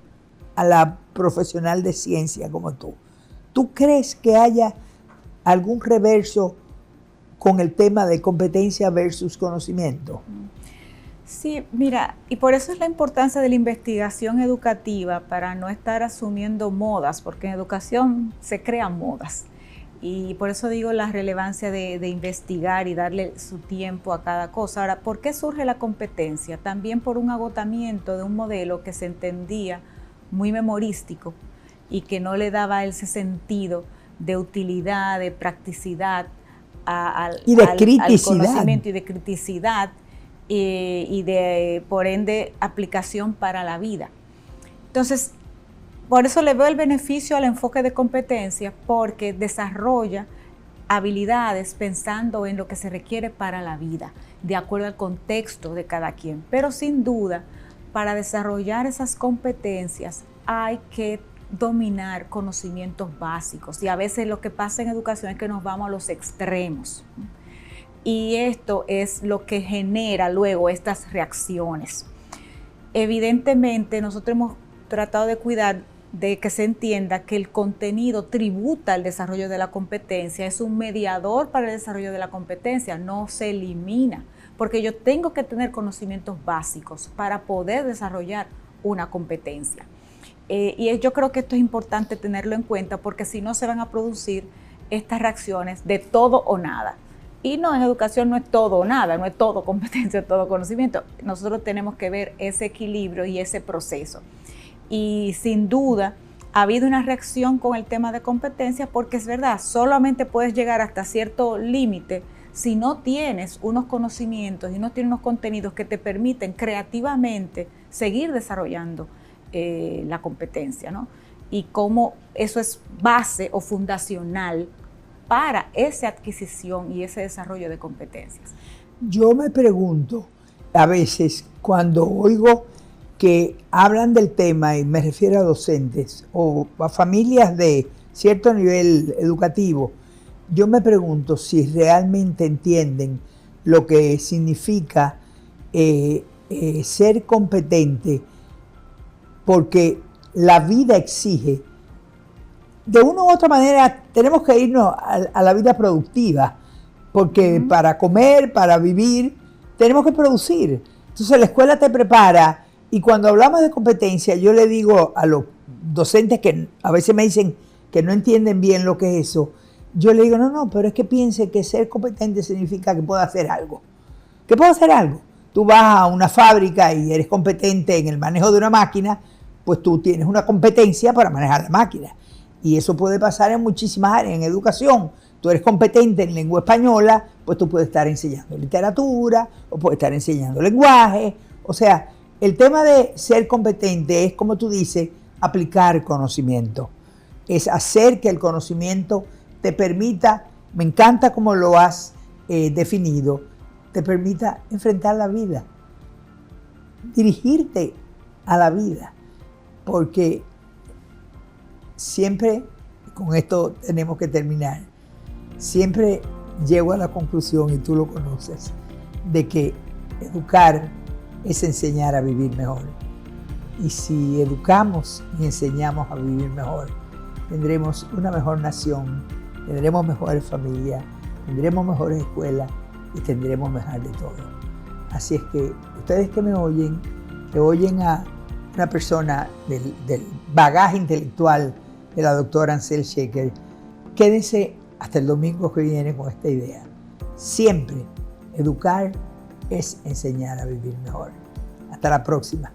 a la profesional de ciencia como tú. ¿Tú crees que haya algún reverso con el tema de competencia versus conocimiento? Sí, mira, y por eso es la importancia de la investigación educativa, para no estar asumiendo modas, porque en educación se crean modas. Y por eso digo la relevancia de investigar y darle su tiempo a cada cosa. Ahora, ¿por qué surge la competencia? También por un agotamiento de un modelo que se entendía muy memorístico y que no le daba ese sentido de utilidad, de practicidad al conocimiento y de criticidad, y de, por ende, aplicación para la vida. Entonces, por eso le veo el beneficio al enfoque de competencia, porque desarrolla habilidades pensando en lo que se requiere para la vida, de acuerdo al contexto de cada quien. Pero sin duda, para desarrollar esas competencias hay que dominar conocimientos básicos. Y a veces lo que pasa en educación es que nos vamos a los extremos. Y esto es lo que genera luego estas reacciones. Evidentemente, nosotros hemos tratado de cuidar de que se entienda que el contenido tributa al desarrollo de la competencia, es un mediador para el desarrollo de la competencia, no se elimina, porque yo tengo que tener conocimientos básicos para poder desarrollar una competencia. Y yo creo que esto es importante tenerlo en cuenta, porque si no se van a producir estas reacciones de todo o nada. Y no, en educación no es todo o nada, no es todo competencia, todo conocimiento. Nosotros tenemos que ver ese equilibrio y ese proceso. Y sin duda ha habido una reacción con el tema de competencia, porque es verdad, solamente puedes llegar hasta cierto límite si no tienes unos conocimientos y no tienes unos contenidos que te permiten creativamente seguir desarrollando la competencia, ¿no? Y cómo eso es base o fundacional para esa adquisición y ese desarrollo de competencias. Yo me pregunto a veces cuando oigo que hablan del tema, y me refiero a docentes o a familias de cierto nivel educativo, yo me pregunto si realmente entienden lo que significa ser competente, porque la vida exige, de una u otra manera tenemos que irnos a la vida productiva, porque para comer, para vivir, tenemos que producir. Entonces la escuela te prepara. Y cuando hablamos de competencia, yo le digo a los docentes que a veces me dicen que no entienden bien lo que es eso, yo le digo, no, pero es que piense que ser competente significa que puedo hacer algo. ¿Que puedo hacer algo? Tú vas a una fábrica y eres competente en el manejo de una máquina, pues tú tienes una competencia para manejar la máquina. Y eso puede pasar en muchísimas áreas. En educación, tú eres competente en lengua española, pues tú puedes estar enseñando literatura o puedes estar enseñando lenguaje. O sea, el tema de ser competente es, como tú dices, aplicar conocimiento. Es hacer que el conocimiento te permita, me encanta como lo has definido, te permita enfrentar la vida, dirigirte a la vida. Porque siempre, con esto tenemos que terminar, siempre llego a la conclusión, y tú lo conoces, de que educar es enseñar a vivir mejor. Y si educamos y enseñamos a vivir mejor, tendremos una mejor nación, tendremos mejores familias, tendremos mejores escuelas y tendremos mejor de todo. Así es que ustedes que me oyen, que oyen a una persona del bagaje intelectual de la doctora Ansel Sheker, quédense hasta el domingo que viene con esta idea. Siempre educar es enseñar a vivir mejor. Hasta la próxima.